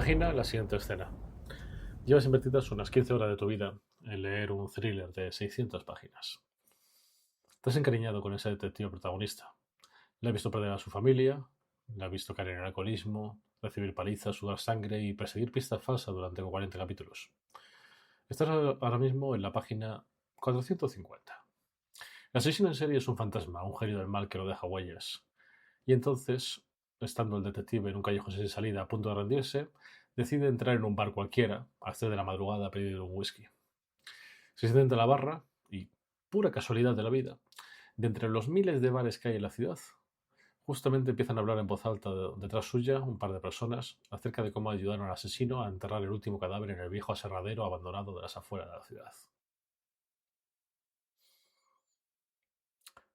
Imagina la siguiente escena. Llevas invertidas unas 15 horas de tu vida en leer un thriller de 600 páginas. Te has encariñado con ese detective protagonista. Le has visto perder a su familia, le has visto caer en el alcoholismo, recibir palizas, sudar sangre y perseguir pistas falsas durante 40 capítulos. Estás ahora mismo en la página 450. El asesino en serie es un fantasma, un genio del mal que no deja huellas. Y entonces, estando el detective en un callejón sin salida a punto de rendirse, decide entrar en un bar cualquiera a las 3 de la madrugada a pedir un whisky. Se sienta en la barra y, pura casualidad de la vida, de entre los miles de bares que hay en la ciudad, justamente empiezan a hablar en voz alta detrás suya un par de personas acerca de cómo ayudaron al asesino a enterrar el último cadáver en el viejo aserradero abandonado de las afueras de la ciudad.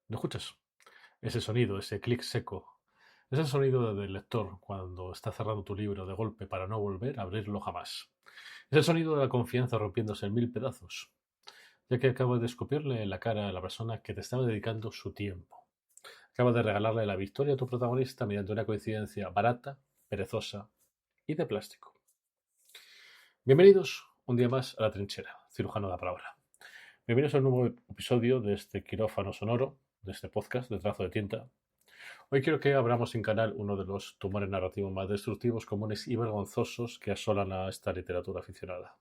¿Lo escuchas? Ese sonido, ese clic seco, es el sonido del lector cuando está cerrando tu libro de golpe para no volver a abrirlo jamás. Es el sonido de la confianza rompiéndose en mil pedazos, ya que acabas de escupirle en la cara a la persona que te estaba dedicando su tiempo. Acabas de regalarle la victoria a tu protagonista mediante una coincidencia barata, perezosa y de plástico. Bienvenidos un día más a La Trinchera, cirujano de la palabra. Bienvenidos a un nuevo episodio de este quirófano sonoro, de este podcast de trazo de tinta. Hoy quiero que abramos sin canal uno de los tumores narrativos más destructivos, comunes y vergonzosos que asolan a esta literatura aficionada.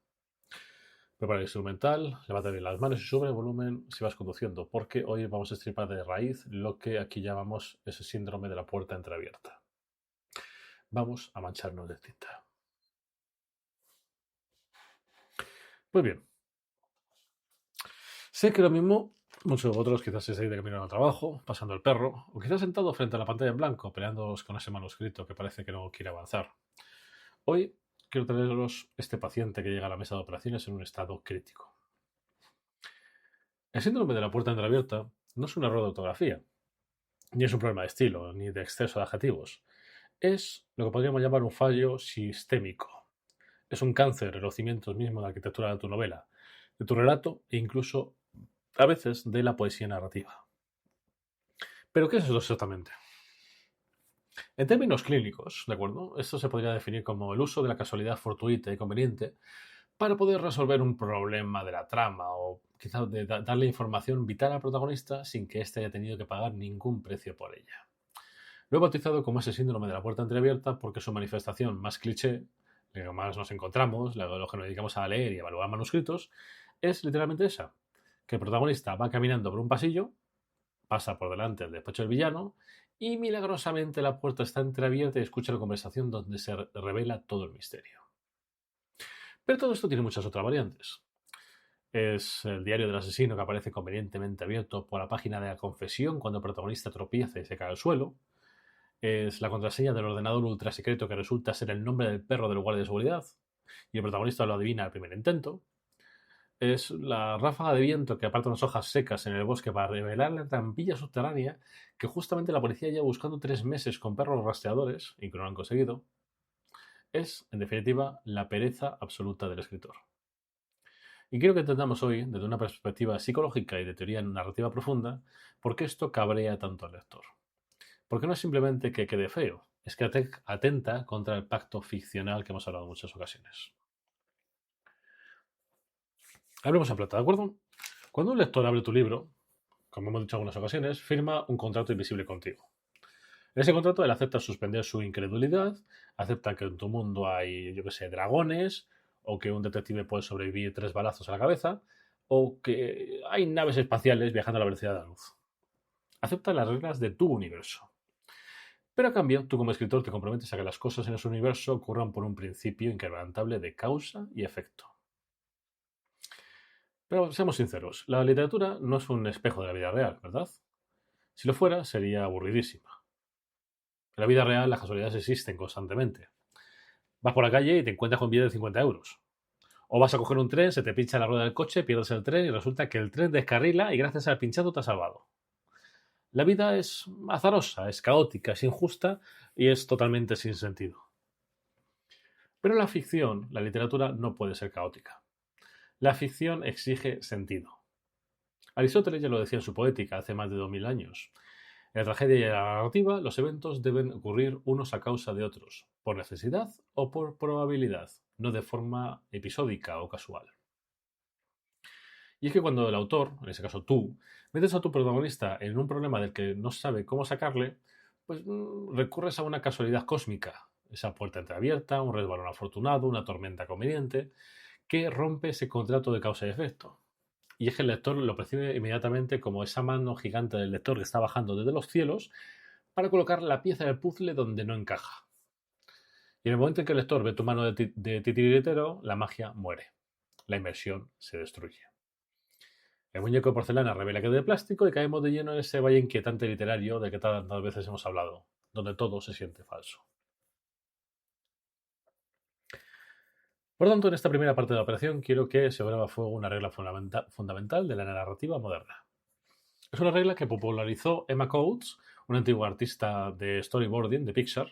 Prepara el instrumental, levanta bien las manos y sube el volumen si vas conduciendo, porque hoy vamos a estripar de raíz lo que aquí llamamos ese síndrome de la puerta entreabierta. Vamos a mancharnos de tinta. Pues bien, sé que lo mismo muchos de vosotros quizás estéis de camino al trabajo, pasando el perro, o quizás sentado frente a la pantalla en blanco, peleándoos con ese manuscrito que parece que no quiere avanzar. Hoy quiero traeros este paciente que llega a la mesa de operaciones en un estado crítico. El síndrome de la puerta entreabierta no es un error de ortografía, ni es un problema de estilo, ni de exceso de adjetivos. Es lo que podríamos llamar un fallo sistémico. Es un cáncer en los cimientos mismos de la arquitectura de tu novela, de tu relato e incluso, a veces, de la poesía narrativa. ¿Pero qué es eso exactamente? En términos clínicos, ¿de acuerdo? Esto se podría definir como el uso de la casualidad fortuita y conveniente para poder resolver un problema de la trama o quizás de darle información vital al protagonista sin que éste haya tenido que pagar ningún precio por ella. Lo he bautizado como ese síndrome de la puerta entreabierta porque su manifestación más cliché, lo que más nos encontramos, lo que nos dedicamos a leer y evaluar manuscritos, es literalmente esa, que el protagonista va caminando por un pasillo, pasa por delante del despacho del villano y milagrosamente la puerta está entreabierta y escucha la conversación donde se revela todo el misterio. Pero todo esto tiene muchas otras variantes. Es el diario del asesino que aparece convenientemente abierto por la página de la confesión cuando el protagonista tropieza y se cae al suelo. Es la contraseña del ordenador ultrasecreto que resulta ser el nombre del perro del guardia de seguridad y el protagonista lo adivina al primer intento. Es la ráfaga de viento que aparta unas hojas secas en el bosque para revelar la trampilla subterránea que justamente la policía lleva buscando 3 meses con perros rastreadores y que no lo han conseguido. Es, en definitiva, la pereza absoluta del escritor. Y quiero que entendamos hoy, desde una perspectiva psicológica y de teoría narrativa profunda, por qué esto cabrea tanto al lector. Porque no es simplemente que quede feo, es que atenta contra el pacto ficcional que hemos hablado en muchas ocasiones. Hablemos en plata, ¿de acuerdo? Cuando un lector abre tu libro, como hemos dicho en algunas ocasiones, firma un contrato invisible contigo. En ese contrato él acepta suspender su incredulidad, acepta que en tu mundo hay, yo qué sé, dragones, o que un detective puede sobrevivir 3 balazos a la cabeza, o que hay naves espaciales viajando a la velocidad de la luz. Acepta las reglas de tu universo. Pero a cambio, tú como escritor te comprometes a que las cosas en ese universo ocurran por un principio inquebrantable de causa y efecto. Pero seamos sinceros, la literatura no es un espejo de la vida real, ¿verdad? Si lo fuera, sería aburridísima. En la vida real las casualidades existen constantemente. Vas por la calle y te encuentras con un billete de 50 euros. O vas a coger un tren, se te pincha la rueda del coche, pierdes el tren y resulta que el tren descarrila y gracias al pinchado te has salvado. La vida es azarosa, es caótica, es injusta y es totalmente sin sentido. Pero la ficción, la literatura, no puede ser caótica. La ficción exige sentido. Aristóteles ya lo decía en su poética hace más de 2000 años. En la tragedia y la narrativa, los eventos deben ocurrir unos a causa de otros, por necesidad o por probabilidad, no de forma episódica o casual. Y es que cuando el autor, en ese caso tú, metes a tu protagonista en un problema del que no sabe cómo sacarle, pues recurres a una casualidad cósmica, esa puerta entreabierta, un resbalón afortunado, una tormenta conveniente, que rompe ese contrato de causa y efecto. Y es que el lector lo percibe inmediatamente como esa mano gigante del lector que está bajando desde los cielos para colocar la pieza del puzzle donde no encaja. Y en el momento en que el lector ve tu mano de titiritero, la magia muere. La inversión se destruye. El muñeco de porcelana revela que es de plástico y caemos de lleno en ese valle inquietante literario del que tantas veces hemos hablado, donde todo se siente falso. Por tanto, en esta primera parte de la operación quiero que se abra a fuego una regla fundamental de la narrativa moderna. Es una regla que popularizó Emma Coates, una antigua artista de storyboarding de Pixar,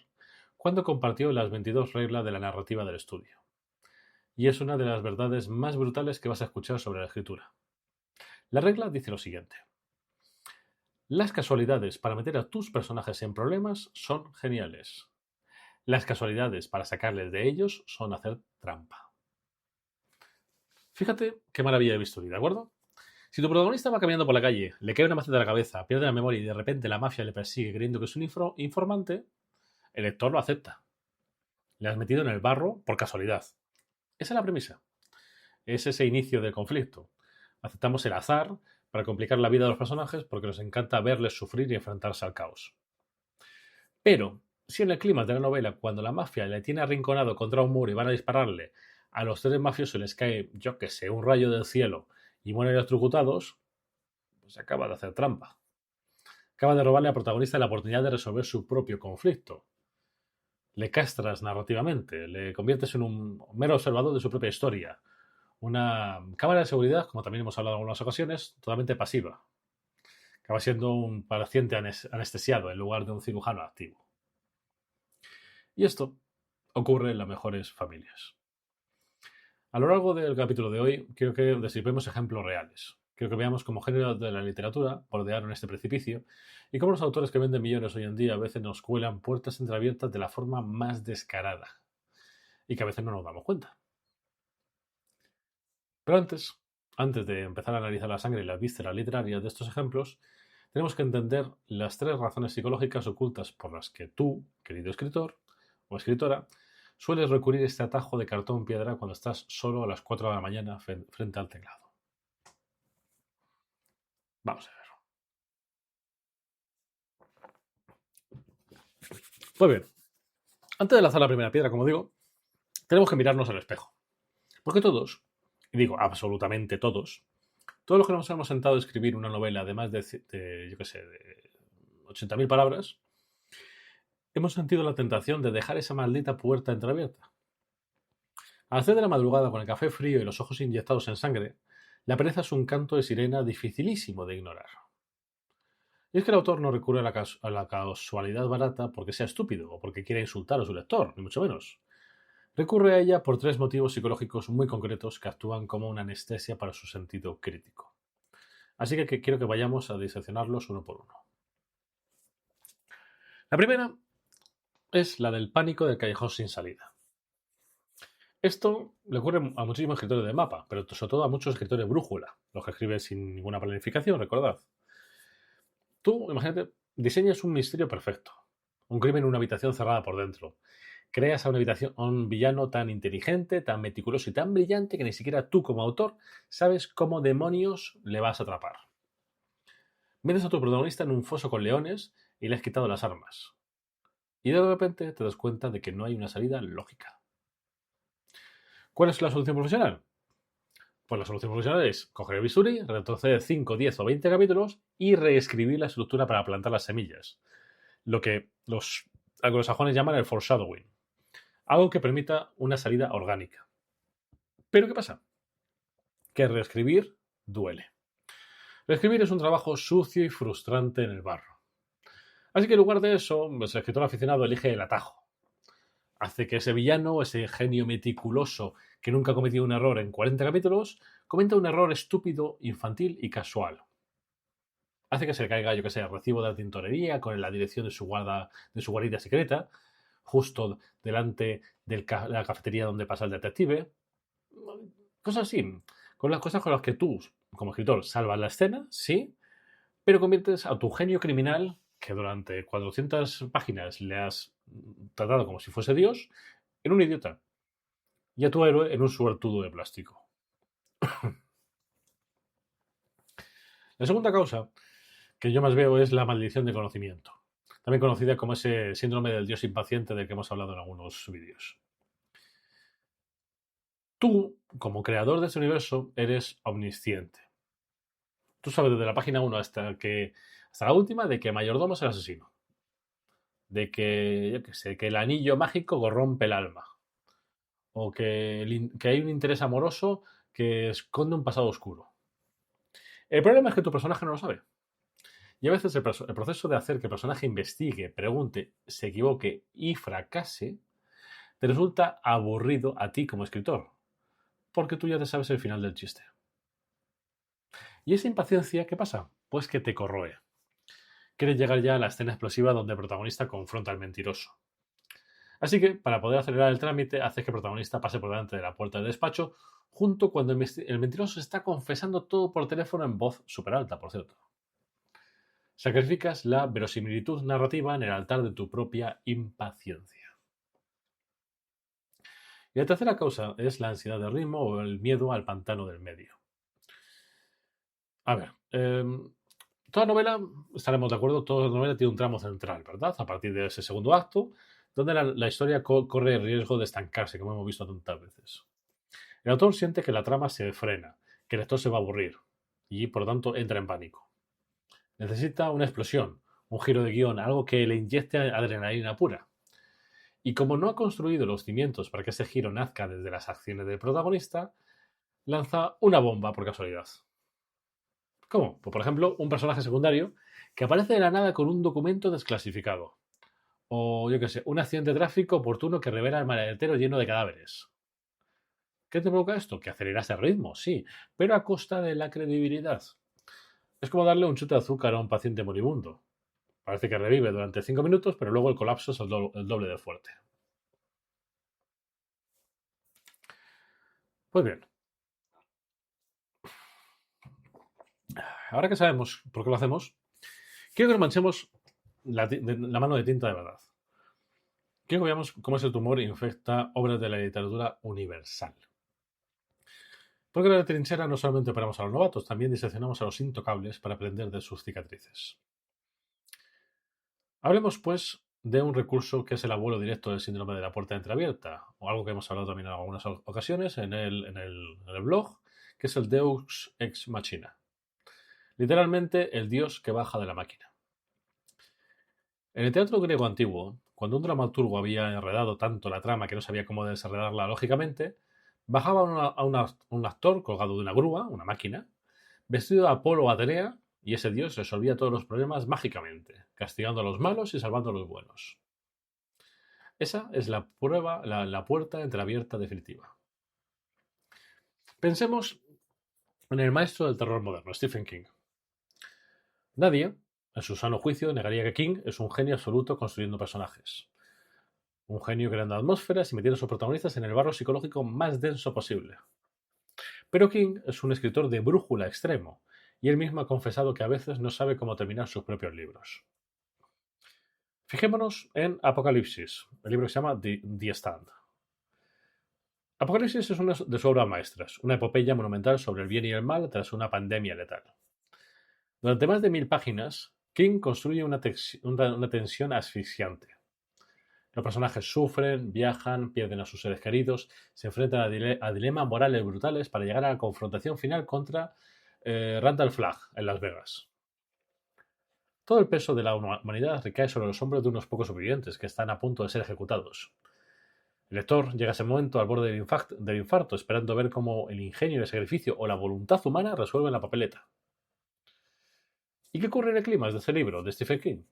cuando compartió las 22 reglas de la narrativa del estudio. Y es una de las verdades más brutales que vas a escuchar sobre la escritura. La regla dice lo siguiente. Las casualidades para meter a tus personajes en problemas son geniales. Las casualidades para sacarles de ellos son hacer trampa. Fíjate qué maravilla he visto, ¿de acuerdo? Si tu protagonista va caminando por la calle, le cae una maceta de la cabeza, pierde la memoria y de repente la mafia le persigue creyendo que es un informante, el lector lo acepta. Le has metido en el barro por casualidad. Esa es la premisa. Es ese inicio del conflicto. Aceptamos el azar para complicar la vida de los personajes porque nos encanta verles sufrir y enfrentarse al caos. Pero, si en el clima de la novela, cuando la mafia le tiene arrinconado contra un muro y van a dispararle, a los tres mafiosos les cae, yo que sé, un rayo del cielo y mueren electrocutados, pues acaba de hacer trampa. Acaba de robarle al protagonista la oportunidad de resolver su propio conflicto. Le castras narrativamente, le conviertes en un mero observador de su propia historia. Una cámara de seguridad, como también hemos hablado en algunas ocasiones, totalmente pasiva. Acaba siendo un paciente anestesiado en lugar de un cirujano activo. Y esto ocurre en las mejores familias. A lo largo del capítulo de hoy, quiero que destripemos ejemplos reales. Quiero que veamos cómo género de la literatura bordearon este precipicio y cómo los autores que venden millones hoy en día a veces nos cuelan puertas entreabiertas de la forma más descarada y que a veces no nos damos cuenta. Pero antes de empezar a analizar la sangre y las vísceras literarias de estos ejemplos, tenemos que entender las tres razones psicológicas ocultas por las que tú, querido escritor o escritora, sueles recurrir a este atajo de cartón piedra cuando estás solo a las 4 de la mañana frente al teclado. Vamos a ver. Pues bien, antes de lanzar la primera piedra, como digo, tenemos que mirarnos al espejo. Porque todos, y digo absolutamente todos los que nos hemos sentado a escribir una novela de más de 80.000 palabras, hemos sentido la tentación de dejar esa maldita puerta entreabierta. A las 3 de la madrugada, con el café frío y los ojos inyectados en sangre, la pereza es un canto de sirena dificilísimo de ignorar. Y es que el autor no recurre a la casualidad barata porque sea estúpido o porque quiera insultar a su lector, ni mucho menos. Recurre a ella por tres motivos psicológicos muy concretos que actúan como una anestesia para su sentido crítico. Así que quiero que vayamos a diseccionarlos uno por uno. La primera es la del pánico del callejón sin salida. Esto le ocurre a muchísimos escritores de mapa, pero sobre todo a muchos escritores brújula, los que escriben sin ninguna planificación, recordad. Tú, imagínate, diseñas un misterio perfecto, un crimen en una habitación cerrada por dentro. Creas a un villano tan inteligente, tan meticuloso y tan brillante que ni siquiera tú como autor sabes cómo demonios le vas a atrapar. Metes a tu protagonista en un foso con leones y le has quitado las armas. Y de repente te das cuenta de que no hay una salida lógica. ¿Cuál es la solución profesional? Pues la solución profesional es coger el bisturí, retroceder 5, 10 o 20 capítulos y reescribir la estructura para plantar las semillas. Lo que los anglosajones llaman el foreshadowing. Algo que permita una salida orgánica. ¿Pero qué pasa? Que reescribir duele. Reescribir es un trabajo sucio y frustrante en el barro. Así que en lugar de eso, pues el escritor aficionado elige el atajo. Hace que ese villano, ese genio meticuloso que nunca ha cometido un error en 40 capítulos, cometa un error estúpido, infantil y casual. hace que se le caiga, yo que sé, el recibo de la tintorería con la dirección de de su guarida secreta, justo delante de la cafetería donde pasa el detective. Cosas así, con las cosas con las que tú, como escritor, salvas la escena, sí, pero conviertes a tu genio criminal, que durante 400 páginas le has tratado como si fuese Dios, en un idiota. Y a tu héroe en un suertudo de plástico. La segunda causa que yo más veo es la maldición de conocimiento, también conocida como ese síndrome del dios impaciente del que hemos hablado en algunos vídeos. Tú, como creador de este universo, eres omnisciente. Tú sabes desde la página 1 hasta la última de que Mayordomo es el asesino. De que, yo qué sé, que el anillo mágico corrompe el alma. O que hay un interés amoroso que esconde un pasado oscuro. El problema es que tu personaje no lo sabe. Y a veces el proceso de hacer que el personaje investigue, pregunte, se equivoque y fracase, te resulta aburrido a ti como escritor. Porque tú ya te sabes el final del chiste. ¿Y esa impaciencia qué pasa? Pues que te corroe. Quieres llegar ya a la escena explosiva donde el protagonista confronta al mentiroso. Así que, para poder acelerar el trámite, haces que el protagonista pase por delante de la puerta del despacho junto cuando el mentiroso está confesando todo por teléfono en voz súper alta, por cierto. Sacrificas la verosimilitud narrativa en el altar de tu propia impaciencia. Y la tercera causa es la ansiedad de ritmo o el miedo al pantano del medio. A ver, toda novela, estaremos de acuerdo, toda novela tiene un tramo central, ¿verdad? A partir de ese segundo acto, donde la historia corre el riesgo de estancarse, como hemos visto tantas veces. El autor siente que la trama se frena, que el lector se va a aburrir y, por lo tanto, entra en pánico. Necesita una explosión, un giro de guión, algo que le inyecte adrenalina pura. Y como no ha construido los cimientos para que ese giro nazca desde las acciones del protagonista, lanza una bomba por casualidad. ¿Cómo? Pues, por ejemplo, un personaje secundario que aparece de la nada con un documento desclasificado. O, yo qué sé, un accidente de tráfico oportuno que revela el maletero lleno de cadáveres. ¿Qué te provoca esto? Que aceleras el ritmo, sí, pero a costa de la credibilidad. Es como darle un chute de azúcar a un paciente moribundo. Parece que revive durante 5 minutos, pero luego el colapso es el doble de fuerte. Pues bien, ahora que sabemos por qué lo hacemos, quiero que nos manchemos la mano de tinta de verdad. Quiero que veamos cómo ese tumor infecta obras de la literatura universal. Porque en la trinchera no solamente operamos a los novatos, también diseccionamos a los intocables para aprender de sus cicatrices. Hablemos, pues, de un recurso que es el abuelo directo del síndrome de la puerta entreabierta, o algo que hemos hablado también en algunas ocasiones en el blog, que es el Deus Ex Machina. Literalmente, el dios que baja de la máquina. En el teatro griego antiguo, cuando un dramaturgo había enredado tanto la trama que no sabía cómo desenredarla lógicamente, bajaba un actor colgado de una grúa, una máquina, vestido de Apolo o Atenea, y ese dios resolvía todos los problemas mágicamente, castigando a los malos y salvando a los buenos. Esa es la prueba, la puerta entreabierta definitiva. Pensemos en el maestro del terror moderno, Stephen King. Nadie, en su sano juicio, negaría que King es un genio absoluto construyendo personajes. Un genio creando atmósferas y metiendo a sus protagonistas en el barro psicológico más denso posible. Pero King es un escritor de brújula extremo, y él mismo ha confesado que a veces no sabe cómo terminar sus propios libros. Fijémonos en Apocalipsis, el libro que se llama The Stand. Apocalipsis es una de sus obras maestras, una epopeya monumental sobre el bien y el mal tras una pandemia letal. Durante más de 1000 páginas, King construye una tensión asfixiante. Los personajes sufren, viajan, pierden a sus seres queridos, se enfrentan a dilemas morales brutales para llegar a la confrontación final contra Randall Flagg en Las Vegas. Todo el peso de la humanidad recae sobre los hombros de unos pocos sobrevivientes que están a punto de ser ejecutados. El lector llega a ese momento al borde del infarto, esperando ver cómo el ingenio, el sacrificio o la voluntad humana resuelven la papeleta. ¿Y qué ocurre en el clímax de este libro, de Stephen King?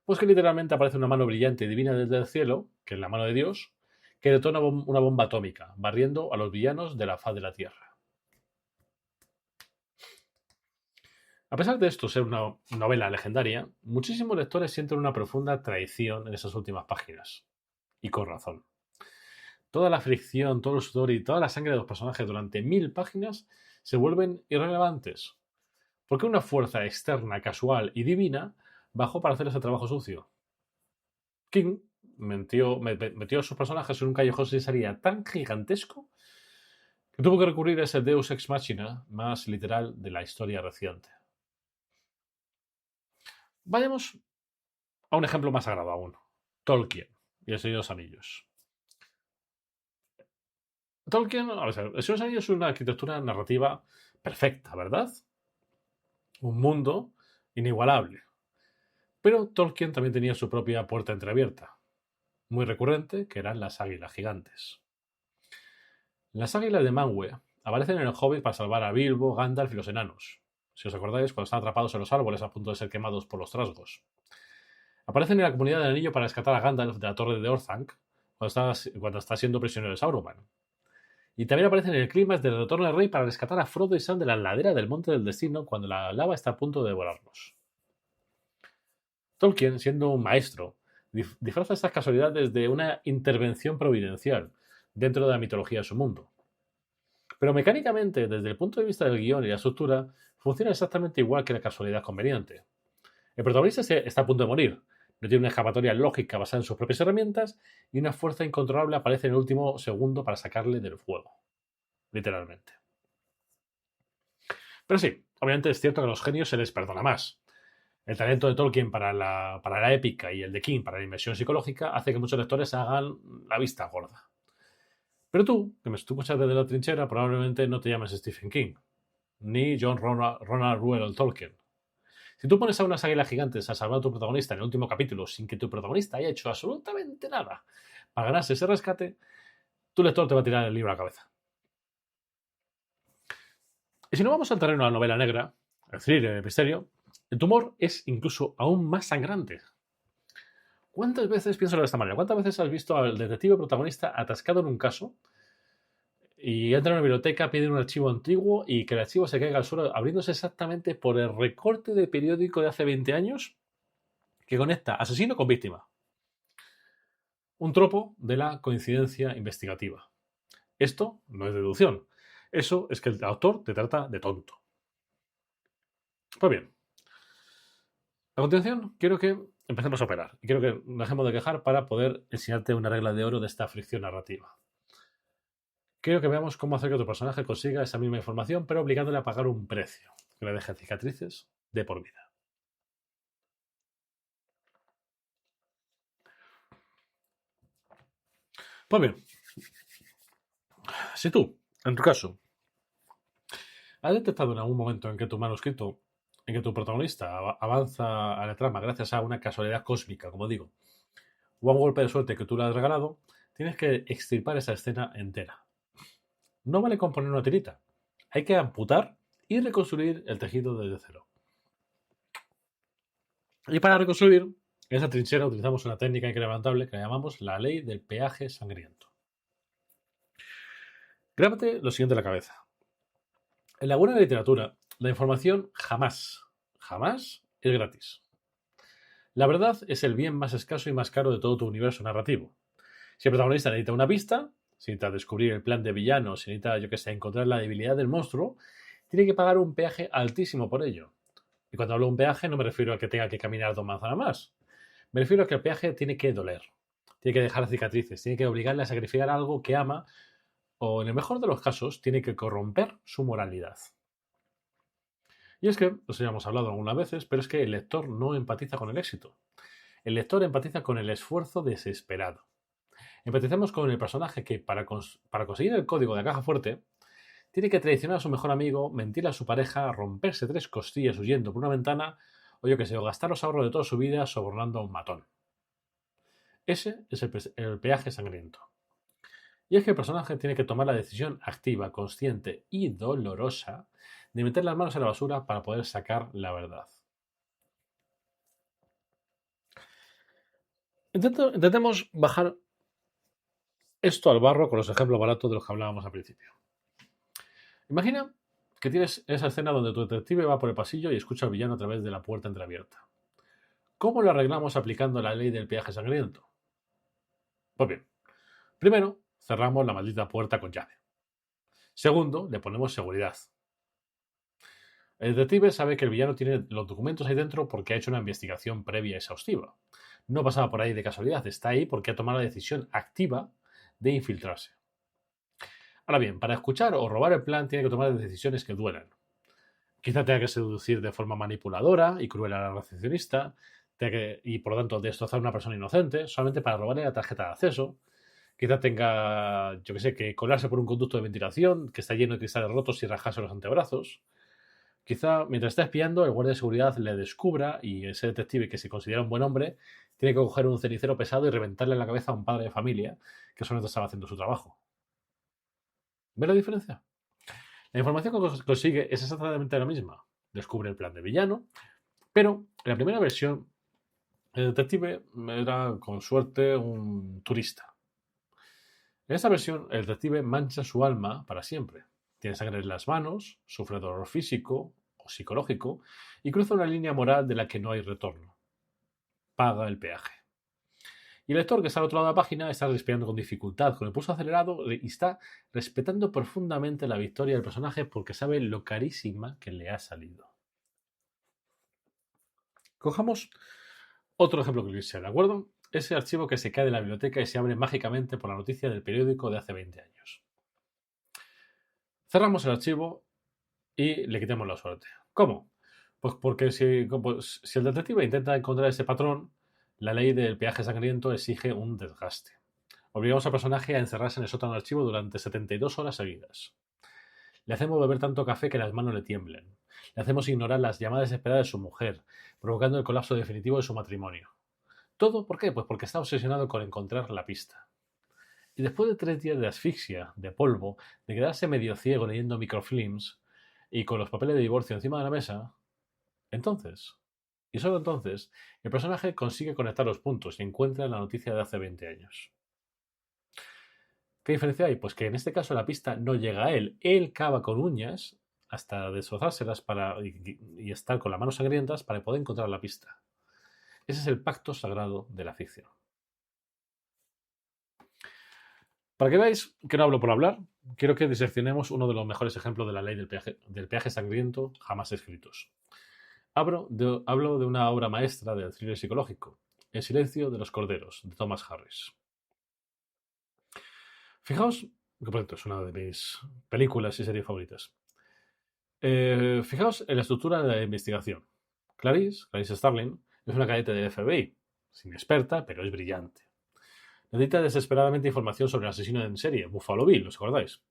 Pues que literalmente aparece una mano brillante y divina desde el cielo, que es la mano de Dios, que detona una bomba atómica, barriendo a los villanos de la faz de la Tierra. A pesar de esto ser una novela legendaria, muchísimos lectores sienten una profunda traición en esas últimas páginas. Y con razón. Toda la fricción, todo el sudor y toda la sangre de los personajes durante 1000 páginas se vuelven irrelevantes. Porque una fuerza externa, casual y divina bajó para hacer ese trabajo sucio. King metió a sus personajes en un callejón sin salida tan gigantesco que tuvo que recurrir a ese Deus Ex Machina más literal de la historia reciente. Vayamos a un ejemplo más sagrado aún. Tolkien y el Señor de los Anillos. Tolkien, a ver, el Señor de los Anillos es una arquitectura narrativa perfecta, ¿verdad? Un mundo inigualable. Pero Tolkien también tenía su propia puerta entreabierta, muy recurrente, que eran las águilas gigantes. Las águilas de Manwë aparecen en el Hobbit para salvar a Bilbo, Gandalf y los enanos. Si os acordáis, cuando están atrapados en los árboles a punto de ser quemados por los trasgos. Aparecen en la Comunidad del Anillo para rescatar a Gandalf de la Torre de Orthanc cuando está siendo prisionero de Sauron. Y también aparecen en el clímax del Retorno del Rey para rescatar a Frodo y Sam de la ladera del Monte del Destino cuando la lava está a punto de devorarlos. Tolkien, siendo un maestro, disfraza estas casualidades de una intervención providencial dentro de la mitología de su mundo. Pero mecánicamente, desde el punto de vista del guión y la estructura, funciona exactamente igual que la casualidad conveniente. El protagonista está a punto de morir, no tiene una escapatoria lógica basada en sus propias herramientas y una fuerza incontrolable aparece en el último segundo para sacarle del fuego. Literalmente. Pero sí, obviamente es cierto que a los genios se les perdona más. El talento de Tolkien para la épica y el de King para la inmersión psicológica hace que muchos lectores hagan la vista gorda. Pero tú, que me escuchas desde la trinchera, probablemente no te llames Stephen King, ni Ronald Reuel Tolkien. Si tú pones a unas águilas gigantes a salvar a tu protagonista en el último capítulo sin que tu protagonista haya hecho absolutamente nada para ganarse ese rescate, tu lector te va a tirar el libro a la cabeza. Y si no vamos al terreno de la novela negra, el thriller, el misterio, el tumor es incluso aún más sangrante. ¿Cuántas veces, piénsalo de esta manera, cuántas veces has visto al detective protagonista atascado en un caso y entra a una biblioteca, pide un archivo antiguo y que el archivo se caiga al suelo abriéndose exactamente por el recorte de periódico de hace 20 años que conecta asesino con víctima? Un tropo de la coincidencia investigativa. Esto no es deducción. Eso es que el autor te trata de tonto. Pues bien, a continuación quiero que empecemos a operar y quiero que nos dejemos de quejar para poder enseñarte una regla de oro de esta fricción narrativa. Quiero que veamos cómo hacer que tu personaje consiga esa misma información, pero obligándole a pagar un precio que le deje cicatrices de por vida. Pues bien, si tú, en tu caso, has detectado en algún momento en que tu manuscrito, en que tu protagonista avanza a la trama gracias a una casualidad cósmica, como digo, o a un golpe de suerte que tú le has regalado, tienes que extirpar esa escena entera. No vale con poner una tirita. Hay que amputar y reconstruir el tejido desde cero. Y para reconstruir esa trinchera utilizamos una técnica incrementable que llamamos la ley del peaje sangriento. Grábate lo siguiente en la cabeza. En la buena literatura, la información jamás es gratis. La verdad es el bien más escaso y más caro de todo tu universo narrativo. Si el protagonista necesita una pista, si necesita descubrir el plan de villano, si necesita, yo que sé, encontrar la debilidad del monstruo, tiene que pagar un peaje altísimo por ello. Y cuando hablo de un peaje no me refiero a que tenga que caminar 2 manzanas más. Me refiero a que el peaje tiene que doler, tiene que dejar cicatrices, tiene que obligarle a sacrificar algo que ama o, en el mejor de los casos, tiene que corromper su moralidad. Y es que, eso ya hemos hablado algunas veces, pero es que el lector no empatiza con el éxito. El lector empatiza con el esfuerzo desesperado. Empatizamos con el personaje que, para conseguir el código de la caja fuerte, tiene que traicionar a su mejor amigo, mentir a su pareja, romperse 3 costillas huyendo por una ventana, o yo que sé, o gastar los ahorros de toda su vida sobornando a un matón. Ese es el peaje sangriento. Y es que el personaje tiene que tomar la decisión activa, consciente y dolorosa de meter las manos en la basura para poder sacar la verdad. Intentemos bajar esto al barro con los ejemplos baratos de los que hablábamos al principio. Imagina que tienes esa escena donde tu detective va por el pasillo y escucha al villano a través de la puerta entreabierta. ¿Cómo lo arreglamos aplicando la ley del peaje sangriento? Pues bien, primero, cerramos la maldita puerta con llave. Segundo, le ponemos seguridad. El detective sabe que el villano tiene los documentos ahí dentro porque ha hecho una investigación previa exhaustiva. No pasaba por ahí de casualidad, está ahí porque ha tomado la decisión activa de infiltrarse. Ahora bien, para escuchar o robar el plan tiene que tomar decisiones que duelan. Quizá tenga que seducir de forma manipuladora y cruel a la recepcionista, y por lo tanto destrozar a una persona inocente solamente para robarle la tarjeta de acceso. Quizá tenga, yo que sé, que colarse por un conducto de ventilación que está lleno de cristales rotos y rajarse los antebrazos. Quizá mientras está espiando, el guardia de seguridad le descubra y ese detective que se considera un buen hombre tiene que coger un cenicero pesado y reventarle en la cabeza a un padre de familia que solamente estaba haciendo su trabajo. ¿Ve la diferencia? La información que consigue es exactamente la misma. Descubre el plan de villano, pero en la primera versión el detective era con suerte un turista. En esta versión el detective mancha su alma para siempre. Tiene sangre en las manos, sufre dolor físico o psicológico y cruza una línea moral de la que no hay retorno. Paga el peaje. Y el lector que está al otro lado de la página está respirando con dificultad, con el pulso acelerado y está respetando profundamente la victoria del personaje porque sabe lo carísima que le ha salido. Cojamos otro ejemplo cliché, ¿de acuerdo? Ese archivo que se cae de la biblioteca y se abre mágicamente por la noticia del periódico de hace 20 años. Cerramos el archivo y le quitamos la suerte. ¿Cómo? Pues porque si el detective intenta encontrar ese patrón, la ley del peaje sangriento exige un desgaste. Obligamos al personaje a encerrarse en el sótano del archivo durante 72 horas seguidas. Le hacemos beber tanto café que las manos le tiemblen. Le hacemos ignorar las llamadas desesperadas de su mujer, provocando el colapso definitivo de su matrimonio. ¿Todo por qué? Pues porque está obsesionado con encontrar la pista. Y después de 3 días de asfixia, de polvo, de quedarse medio ciego leyendo microfilms y con los papeles de divorcio encima de la mesa, entonces, y solo entonces, el personaje consigue conectar los puntos y encuentra la noticia de hace 20 años. ¿Qué diferencia hay? Pues que en este caso la pista no llega a él. Él cava con uñas hasta destrozárselas y estar con las manos sangrientas para poder encontrar la pista. Ese es el pacto sagrado de la ficción. Para que veáis que no hablo por hablar, quiero que diseccionemos uno de los mejores ejemplos de la ley del peaje sangriento jamás escritos. Hablo de una obra maestra del thriller psicológico, El silencio de los corderos, de Thomas Harris. Fijaos, que por cierto es una de mis películas y series favoritas. Fijaos en la estructura de la investigación. Clarice Starling, es una cadete del FBI, es inexperta, pero es brillante. Necesita desesperadamente información sobre el asesino en serie, Buffalo Bill, ¿os acordáis?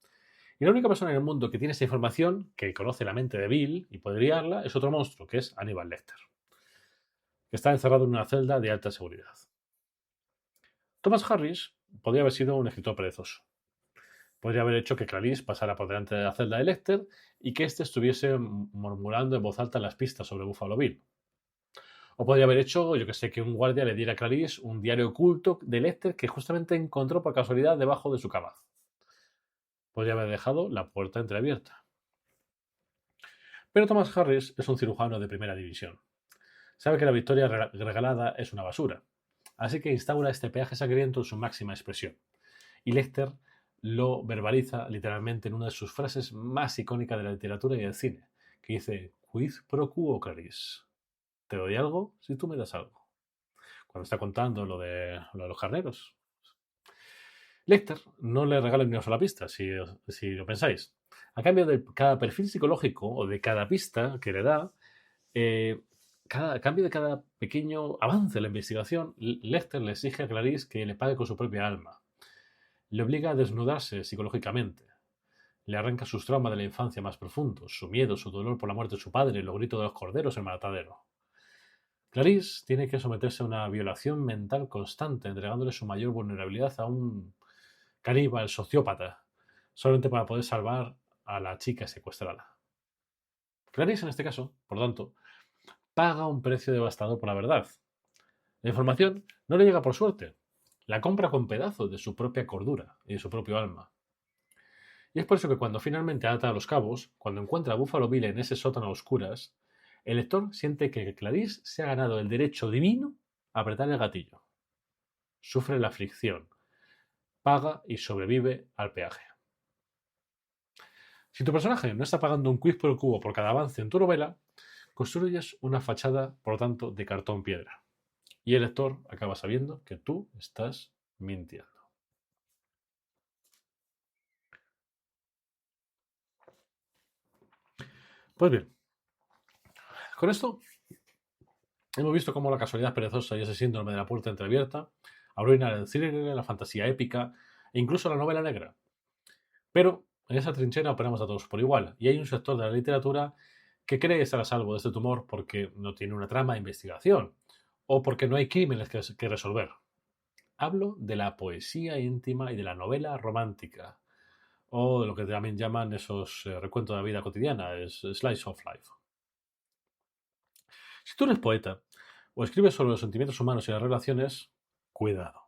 Y la única persona en el mundo que tiene esa información, que conoce la mente de Bill y puede guiarla, es otro monstruo, que es Hannibal Lecter, que está encerrado en una celda de alta seguridad. Thomas Harris podría haber sido un escritor perezoso. Podría haber hecho que Clarice pasara por delante de la celda de Lecter y que éste estuviese murmurando en voz alta las pistas sobre Buffalo Bill. O podría haber hecho, yo que sé, que un guardia le diera a Clarice un diario oculto de Lecter que justamente encontró por casualidad debajo de su cama. Podría haber dejado la puerta entreabierta. Pero Thomas Harris es un cirujano de primera división. Sabe que la victoria regalada es una basura, así que instaura este peaje sangriento en su máxima expresión. Y Lecter lo verbaliza literalmente en una de sus frases más icónicas de la literatura y del cine, que dice: quid pro quo, Clarice. Te doy algo si tú me das algo. Cuando está contando lo de los carneros. Lecter no le regala ni una sola pista, si lo pensáis. A cambio de cada perfil psicológico o de cada pista que le da, a cambio de cada pequeño avance en la investigación, Lecter le exige a Clarice que le pague con su propia alma. Le obliga a desnudarse psicológicamente. Le arranca sus traumas de la infancia más profundos, su miedo, su dolor por la muerte de su padre, los gritos de los corderos en el matadero. Clarice tiene que someterse a una violación mental constante, entregándole su mayor vulnerabilidad a un caníbal sociópata, solamente para poder salvar a la chica secuestrada. Clarice, en este caso, por lo tanto, paga un precio devastador por la verdad. La información no le llega por suerte, la compra con pedazos de su propia cordura y de su propio alma. Y es por eso que cuando finalmente ata los cabos, cuando encuentra a Buffalo Bill en ese sótano a oscuras, el lector siente que Clarice se ha ganado el derecho divino a apretar el gatillo. Sufre la aflicción, paga y sobrevive al peaje. Si tu personaje no está pagando un quiz por el cubo por cada avance en tu novela, construyes una fachada, por lo tanto, de cartón piedra. Y el lector acaba sabiendo que tú estás mintiendo. Pues bien, con esto hemos visto cómo la casualidad perezosa y ese síndrome de la puerta entreabierta arruinan el thriller, la fantasía épica e incluso la novela negra. Pero en esa trinchera operamos a todos por igual, y hay un sector de la literatura que cree estar a salvo de este tumor porque no tiene una trama de investigación o porque no hay crímenes que resolver. Hablo de la poesía íntima y de la novela romántica, o de lo que también llaman esos recuentos de la vida cotidiana, es slice of life. Si tú eres poeta o escribes sobre los sentimientos humanos y las relaciones, cuidado.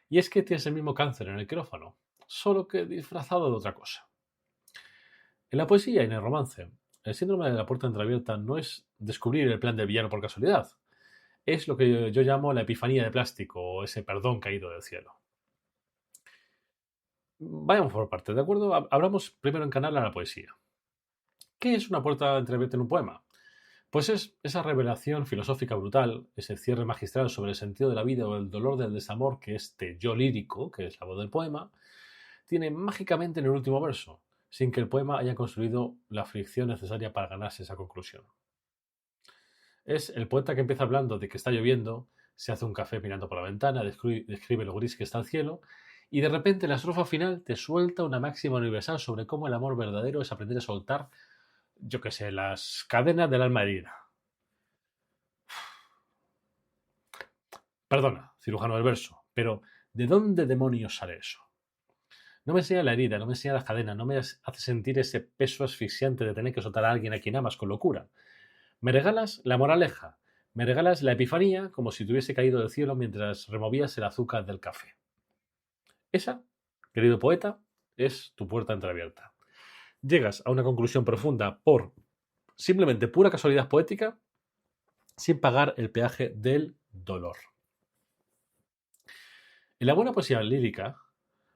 Y es que tienes el mismo cáncer en el quirófano, solo que disfrazado de otra cosa. En la poesía y en el romance, el síndrome de la puerta entreabierta no es descubrir el plan del villano por casualidad, es lo que yo llamo la epifanía de plástico o ese perdón caído del cielo. Vayamos por partes, ¿de acuerdo? Hablamos primero en canal a la poesía. ¿Qué es una puerta entreabierta en un poema? Pues es esa revelación filosófica brutal, ese cierre magistral sobre el sentido de la vida o el dolor del desamor que este yo lírico, que es la voz del poema, tiene mágicamente en el último verso, sin que el poema haya construido la fricción necesaria para ganarse esa conclusión. Es el poeta que empieza hablando de que está lloviendo, se hace un café mirando por la ventana, describe lo gris que está el cielo, y de repente la estrofa final te suelta una máxima universal sobre cómo el amor verdadero es aprender a soltar, yo qué sé, las cadenas del alma herida. Perdona, cirujano del verso, pero ¿de dónde demonios sale eso? No me enseña la herida, no me enseña las cadenas, no me hace sentir ese peso asfixiante de tener que soltar a alguien a quien amas con locura. Me regalas la moraleja, me regalas la epifanía como si te hubiese caído del cielo mientras removías el azúcar del café. Esa, querido poeta, es tu puerta entreabierta. Llegas a una conclusión profunda por simplemente pura casualidad poética sin pagar el peaje del dolor. En la buena poesía lírica,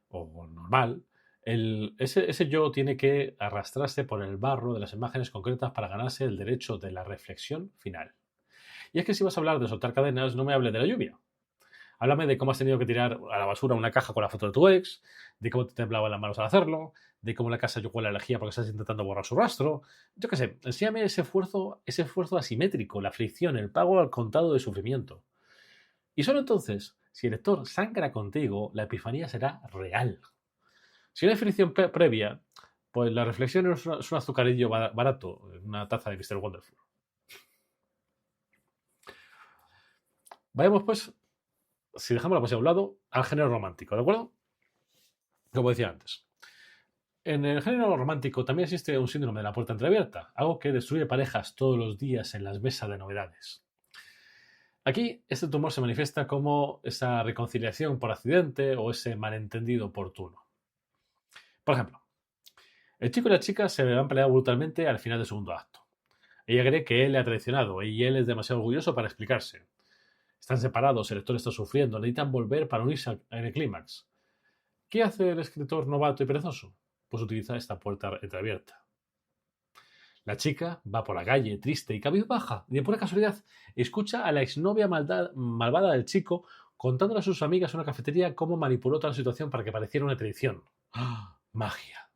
o normal, ese yo tiene que arrastrarse por el barro de las imágenes concretas para ganarse el derecho de la reflexión final. Y es que si vas a hablar de soltar cadenas, no me hables de la lluvia. Háblame de cómo has tenido que tirar a la basura una caja con la foto de tu ex, de cómo te temblaban las manos al hacerlo, de cómo la casa huele a lejía porque estás intentando borrar su rastro. Yo qué sé, enséñame ese esfuerzo asimétrico, la aflicción, el pago al contado de sufrimiento. Y solo entonces, si el lector sangra contigo, la epifanía será real. Si no hay fricción previa, pues la reflexión es un azucarillo barato, una taza de Mr. Wonderful. Vayamos pues, si dejamos la poesía a un lado, al género romántico, ¿de acuerdo? Como decía antes. En el género romántico también existe un síndrome de la puerta entreabierta, algo que destruye parejas todos los días en las mesas de novedades. Aquí, este tumor se manifiesta como esa reconciliación por accidente o ese malentendido oportuno. Por ejemplo, el chico y la chica se han peleado brutalmente al final del segundo acto. Ella cree que él le ha traicionado y él es demasiado orgulloso para explicarse. Están separados, el lector está sufriendo, necesitan volver para unirse en el clímax. ¿Qué hace el escritor novato y perezoso? Pues utiliza esta puerta entreabierta. La chica va por la calle, triste y cabizbaja, y de pura casualidad escucha a la exnovia malvada del chico contándole a sus amigas en una cafetería cómo manipuló toda la situación para que pareciera una traición. ¡Ah! Magia.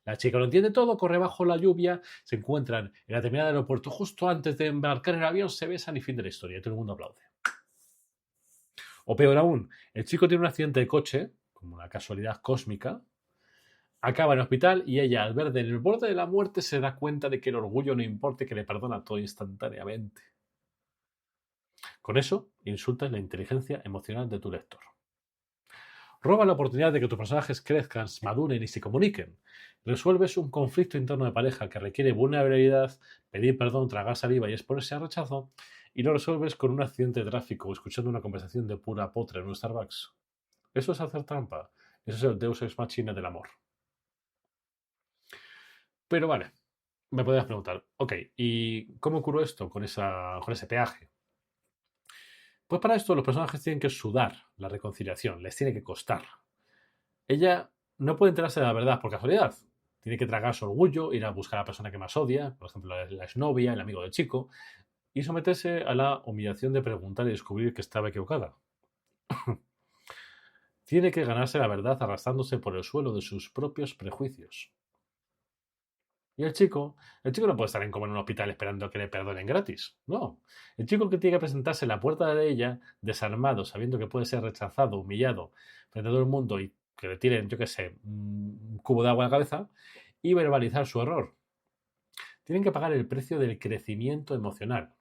La chica lo entiende todo, corre bajo la lluvia, se encuentran en la terminal del aeropuerto justo antes de embarcar en el avión, se besan y fin de la historia. Y todo el mundo aplaude. O peor aún, el chico tiene un accidente de coche, como una casualidad cósmica, acaba en el hospital y ella, al ver en el borde de la muerte, se da cuenta de que el orgullo no importa y que le perdona todo instantáneamente. Con eso, insultas la inteligencia emocional de tu lector. Roba la oportunidad de que tus personajes crezcan, maduren y se comuniquen. Resuelves un conflicto interno de pareja que requiere vulnerabilidad, pedir perdón, tragar saliva y exponerse al rechazo, y lo resuelves con un accidente de tráfico o escuchando una conversación de pura potra en un Starbucks. Eso es hacer trampa. Eso es el Deus Ex Machina del amor. Pero vale, me podrías preguntar, ok, ¿y cómo curo esto con ese peaje? Pues para esto los personajes tienen que sudar la reconciliación, les tiene que costar. Ella no puede enterarse de la verdad por casualidad. Tiene que tragar su orgullo, ir a buscar a la persona que más odia, por ejemplo, la exnovia, el amigo del chico, y someterse a la humillación de preguntar y descubrir que estaba equivocada. Tiene que ganarse la verdad arrastrándose por el suelo de sus propios prejuicios. Y el chico no puede estar como en un hospital esperando que le perdonen gratis. No. El chico que tiene que presentarse en la puerta de ella, desarmado, sabiendo que puede ser rechazado, humillado frente a todo el mundo y que le tiren, yo qué sé, un cubo de agua en la cabeza y verbalizar su error. Tienen que pagar el precio del crecimiento emocional.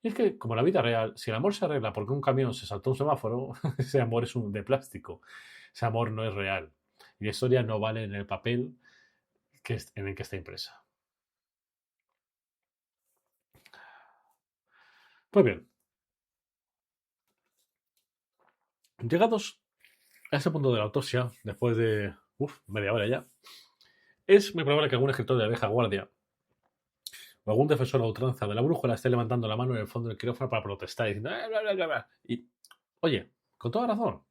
Y es que, como la vida real, si el amor se arregla porque un camión se saltó un semáforo, ese amor es de plástico. Ese amor no es real. Y la historia no vale en el papel en el que está impresa. Pues bien, llegados a ese punto de la autopsia, después de media hora ya, es muy probable que algún escritor de la vieja guardia o algún defensor a ultranza de la brújula esté levantando la mano en el fondo del quirófano para protestar diciendo bla, bla, bla, bla. Y, oye, con toda razón,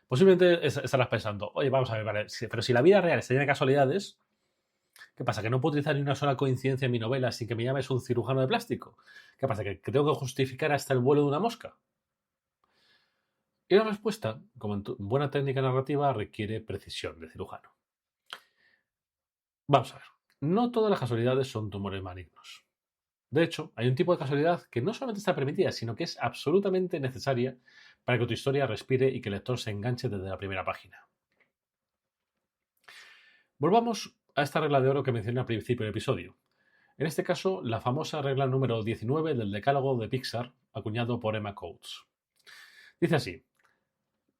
posiblemente estarás pensando, oye, vamos a ver, vale, pero si la vida real está llena de casualidades, ¿qué pasa? ¿Que no puedo utilizar ni una sola coincidencia en mi novela sin que me llames un cirujano de plástico? ¿Qué pasa? ¿Que tengo que justificar hasta el vuelo de una mosca? Y la respuesta, como en buena técnica narrativa, requiere precisión de cirujano. Vamos a ver, no todas las casualidades son tumores malignos. De hecho, hay un tipo de casualidad que no solamente está permitida, sino que es absolutamente necesaria para que tu historia respire y que el lector se enganche desde la primera página. Volvamos a esta regla de oro que mencioné al principio del episodio. En este caso, la famosa regla número 19 del decálogo de Pixar, acuñado por Emma Coates. Dice así,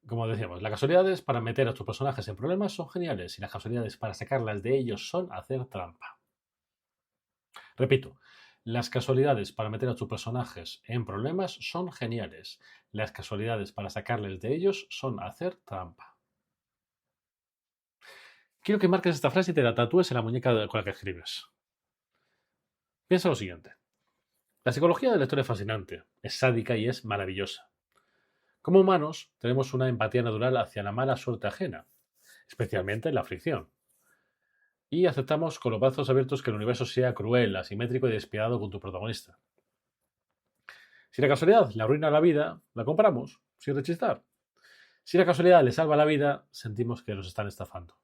como decíamos, las casualidades para meter a tus personajes en problemas son geniales y las casualidades para sacarlas de ellos son hacer trampa. Repito, las casualidades para meter a tus personajes en problemas son geniales. Las casualidades para sacarles de ellos son hacer trampa. Quiero que marques esta frase y te la tatúes en la muñeca con la que escribes. Piensa lo siguiente. La psicología del lector es fascinante, es sádica y es maravillosa. Como humanos, tenemos una empatía natural hacia la mala suerte ajena, especialmente en la aflicción. Y aceptamos con los brazos abiertos que el universo sea cruel, asimétrico y despiadado con tu protagonista. Si la casualidad le arruina la vida, la compramos, sin rechistar. Si la casualidad le salva la vida, sentimos que nos están estafando.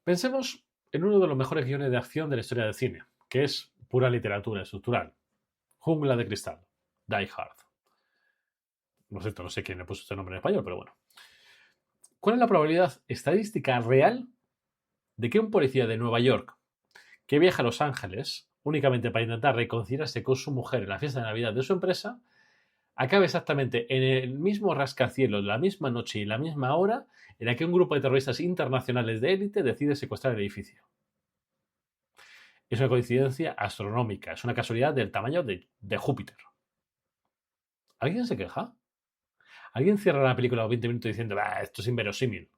Pensemos en uno de los mejores guiones de acción de la historia del cine, que es pura literatura estructural. Jungla de cristal, Die Hard. No sé quién le puso este nombre en español, pero bueno. ¿Cuál es la probabilidad estadística real de que un policía de Nueva York que viaja a Los Ángeles únicamente para intentar reconciliarse con su mujer en la fiesta de Navidad de su empresa acabe exactamente en el mismo rascacielos, la misma noche y la misma hora en la que un grupo de terroristas internacionales de élite decide secuestrar el edificio? Es una coincidencia astronómica, es una casualidad del tamaño de Júpiter. ¿Alguien se queja? ¿Alguien cierra la película a los 20 minutos diciendo esto es inverosímil?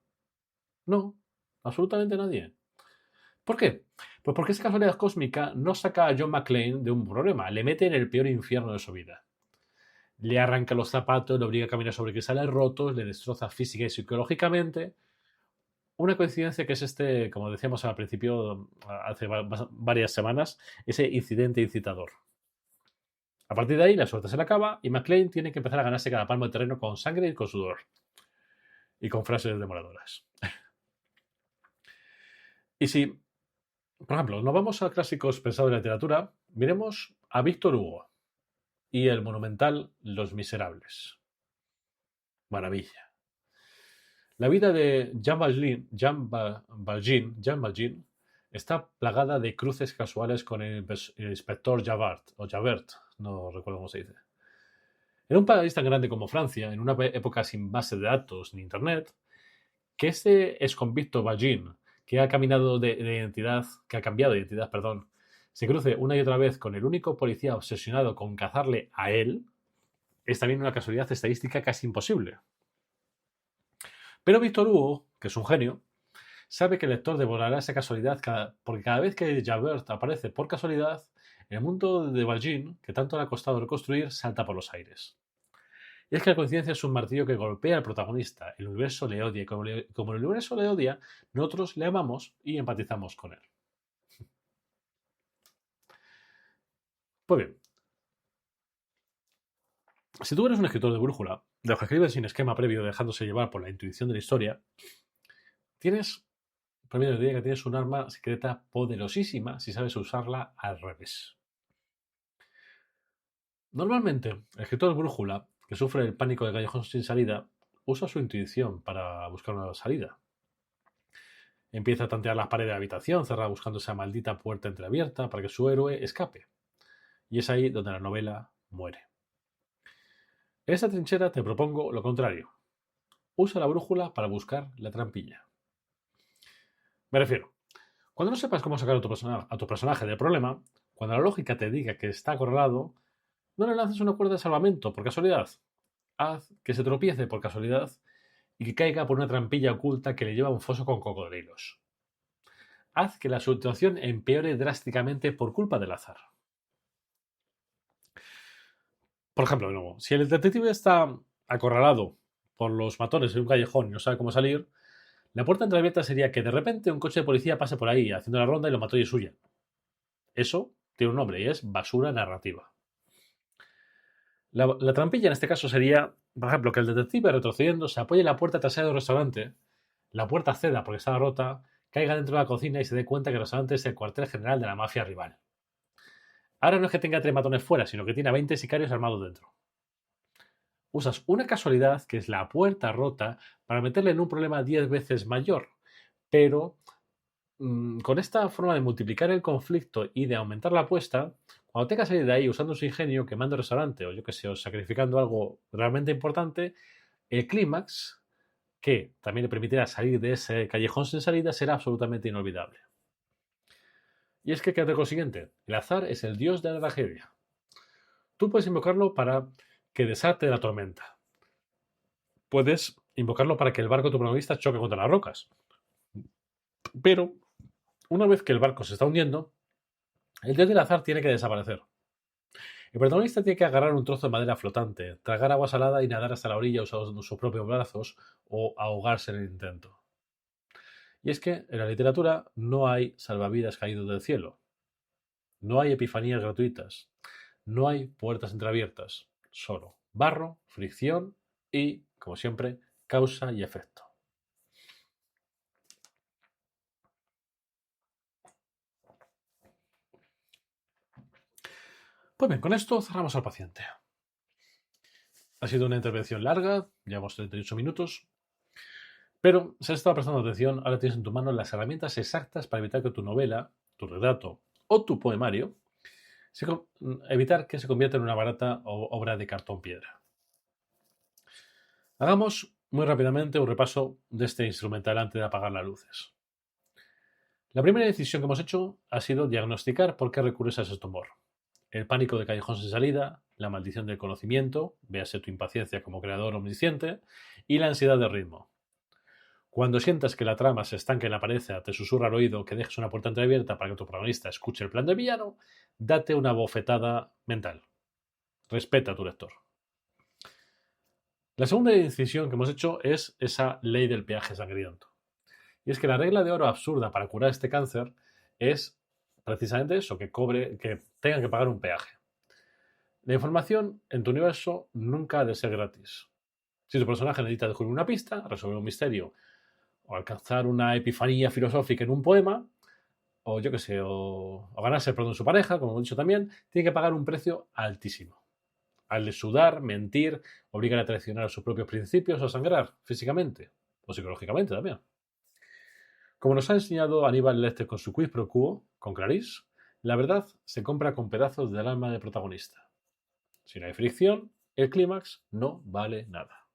No, absolutamente nadie. ¿Por qué? Pues porque esa casualidad cósmica no saca a John McClane de un problema, le mete en el peor infierno de su vida. Le arranca los zapatos, le obliga a caminar sobre cristales rotos, le destroza física y psicológicamente. Una coincidencia que es como decíamos al principio, hace varias semanas, ese incidente incitador. A partir de ahí, la suerte se le acaba y McClane tiene que empezar a ganarse cada palmo de terreno con sangre y con sudor. Y con frases demoradoras. Y si, por ejemplo, nos vamos a clásicos pensados de la literatura, miremos a Víctor Hugo y el monumental Los Miserables. Maravilla. La vida de Jean Valjean está plagada de cruces casuales con el inspector Javert, no recuerdo cómo se dice. En un país tan grande como Francia, en una época sin base de datos ni internet, que este exconvicto Valjean, que ha cambiado de identidad, se cruce una y otra vez con el único policía obsesionado con cazarle a él, es también una casualidad estadística casi imposible. Pero Víctor Hugo, que es un genio, sabe que el lector devorará esa casualidad porque cada vez que Javert aparece por casualidad, el mundo de Valjean, que tanto le ha costado reconstruir, salta por los aires. Y es que la coincidencia es un martillo que golpea al protagonista. El universo le odia y como el universo le odia, nosotros le amamos y empatizamos con él. Pues bien, si tú eres un escritor de brújula, de los que escriben sin esquema previo, dejándose llevar por la intuición de la historia, permíteme que tienes un arma secreta poderosísima si sabes usarla al revés. Normalmente, el escritor de brújula, que sufre el pánico de callejón sin salida, usa su intuición para buscar una salida. Empieza a tantear las paredes de la habitación, cerrada buscando esa maldita puerta entreabierta para que su héroe escape. Y es ahí donde la novela muere. En esta trinchera te propongo lo contrario. Usa la brújula para buscar la trampilla. Me refiero, cuando no sepas cómo sacar a tu personaje del problema, cuando la lógica te diga que está acorralado, no le lances una cuerda de salvamento por casualidad. Haz que se tropiece por casualidad y que caiga por una trampilla oculta que le lleva a un foso con cocodrilos. Haz que la situación empeore drásticamente por culpa del azar. Por ejemplo, de nuevo, si el detective está acorralado por los matones en un callejón y no sabe cómo salir, la puerta entreabierta sería que de repente un coche de policía pase por ahí haciendo la ronda y lo mató y es suya. Eso tiene un nombre y es basura narrativa. La trampilla en este caso sería, por ejemplo, que el detective retrocediendo se apoye en la puerta trasera del restaurante, la puerta ceda porque estaba rota, caiga dentro de la cocina y se dé cuenta que el restaurante es el cuartel general de la mafia rival. Ahora no es que tenga 3 matones fuera, sino que tiene a 20 sicarios armados dentro. Usas una casualidad, que es la puerta rota, para meterle en un problema 10 veces mayor. Pero con esta forma de multiplicar el conflicto y de aumentar la apuesta, cuando tenga que salir de ahí usando su ingenio, quemando el restaurante o yo que sé, o sacrificando algo realmente importante, el clímax, que también le permitirá salir de ese callejón sin salida, será absolutamente inolvidable. Y es que, quédate con lo siguiente, el azar es el dios de la tragedia. Tú puedes invocarlo para que desate la tormenta. Puedes invocarlo para que el barco de tu protagonista choque contra las rocas. Pero, una vez que el barco se está hundiendo, el dios del azar tiene que desaparecer. El protagonista tiene que agarrar un trozo de madera flotante, tragar agua salada y nadar hasta la orilla usando sus propios brazos o ahogarse en el intento. Y es que en la literatura no hay salvavidas caídos del cielo. No hay epifanías gratuitas. No hay puertas entreabiertas. Solo barro, fricción y, como siempre, causa y efecto. Pues bien, con esto cerramos al paciente. Ha sido una intervención larga, llevamos 38 minutos, pero si has estado prestando atención, ahora tienes en tu mano las herramientas exactas para evitar que tu novela, tu relato o tu poemario, evitar que se convierta en una barata obra de cartón piedra. Hagamos muy rápidamente un repaso de este instrumental antes de apagar las luces. La primera decisión que hemos hecho ha sido diagnosticar por qué recurres a ese tumor. El pánico de callejón sin salida, la maldición del conocimiento, véase tu impaciencia como creador omnisciente, y la ansiedad de ritmo. Cuando sientas que la trama se estanca en la pared, te susurra al oído que dejes una puerta entreabierta para que tu protagonista escuche el plan del villano, date una bofetada mental. Respeta a tu lector. La segunda decisión que hemos hecho es esa ley del peaje sangriento. Y es que la regla de oro absurda para curar este cáncer es precisamente eso, que tengan que pagar un peaje. La información en tu universo nunca ha de ser gratis. Si tu personaje necesita descubrir una pista, resolver un misterio o alcanzar una epifanía filosófica en un poema, o yo qué sé, o ganarse el perdón de su pareja, como hemos dicho también, tiene que pagar un precio altísimo. Al de sudar, mentir, obligar a traicionar a sus propios principios o sangrar físicamente o psicológicamente también. Como nos ha enseñado Aníbal Lecter con su Quid pro Quo, con Clarisse, la verdad se compra con pedazos del alma del protagonista. Si no hay fricción, el clímax no vale nada.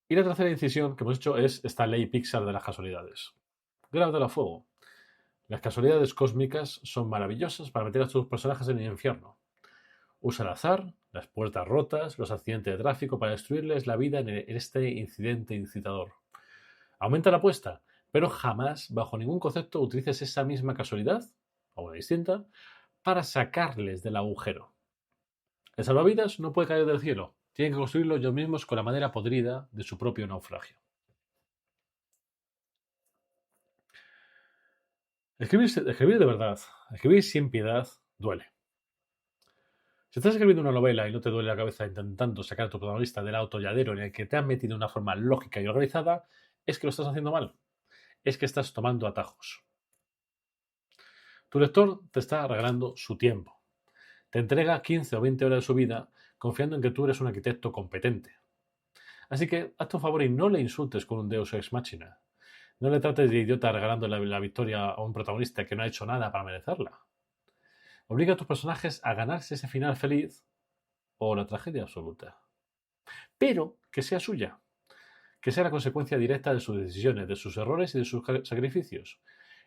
Y la tercera decisión que hemos hecho es esta ley Pixar de las casualidades. Grábatela a fuego. Las casualidades cósmicas son maravillosas para meter a tus personajes en el infierno. Usa el azar, las puertas rotas, los accidentes de tráfico para destruirles la vida en este incidente incitador. Aumenta la apuesta, pero jamás, bajo ningún concepto, utilices esa misma casualidad, o una distinta, para sacarles del agujero. El salvavidas no puede caer del cielo, tienen que construirlo ellos mismos con la madera podrida de su propio naufragio. Escribir de verdad, escribir sin piedad, duele. Si estás escribiendo una novela y no te duele la cabeza intentando sacar a tu protagonista del atolladero en el que te han metido de una forma lógica y organizada, es que lo estás haciendo mal. Es que estás tomando atajos. Tu lector te está regalando su tiempo. Te entrega 15 o 20 horas de su vida confiando en que tú eres un arquitecto competente. Así que hazte un favor y no le insultes con un Deus Ex Machina. No le trates de idiota regalándole la victoria a un protagonista que no ha hecho nada para merecerla. Obliga a tus personajes a ganarse ese final feliz o la tragedia absoluta. Pero que sea suya. Que sea la consecuencia directa de sus decisiones, de sus errores y de sus sacrificios.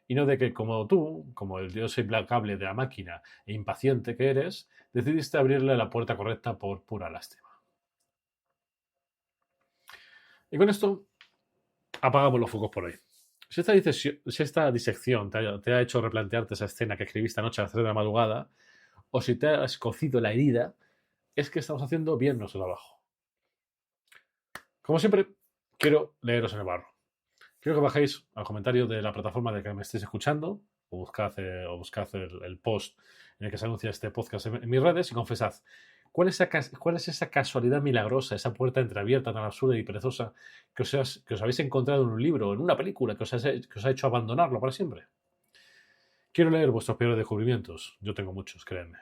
Y no de que como tú, como el dios implacable de la máquina e impaciente que eres, decidiste abrirle la puerta correcta por pura lástima. Y con esto apagamos los focos por hoy. Si esta disección te ha hecho replantearte esa escena que escribiste anoche a las 3 de la madrugada, o si te has cocido la herida, es que estamos haciendo bien nuestro trabajo. Como siempre, quiero leeros en el barro. Quiero que bajéis al comentario de la plataforma de que me estéis escuchando o buscad el post en el que se anuncia este podcast en mis redes y confesad cuál es esa casualidad milagrosa, esa puerta entreabierta tan absurda y perezosa que os habéis encontrado en un libro o en una película que os ha hecho abandonarlo para siempre. Quiero leer vuestros peores descubrimientos. Yo tengo muchos, créanme.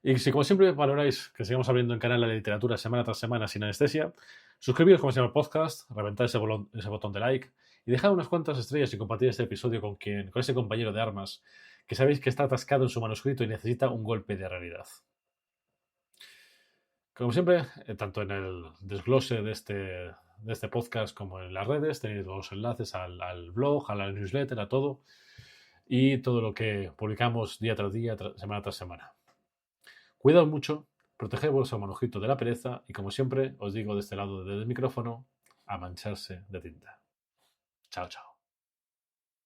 Y si como siempre valoráis que sigamos abriendo el canal de literatura semana tras semana sin anestesia, suscribiros como se llama el podcast, reventad ese botón de like y dejad unas cuantas estrellas y compartir este episodio con ese compañero de armas que sabéis que está atascado en su manuscrito y necesita un golpe de realidad. Como siempre, tanto en el desglose de este podcast como en las redes tenéis los enlaces al blog, a la newsletter, a todo y todo lo que publicamos día tras día, semana tras semana. Cuidaos mucho, proteged vuestro manuscrito de la pereza y, como siempre, os digo de este lado del micrófono, a mancharse de tinta. Chao, chao.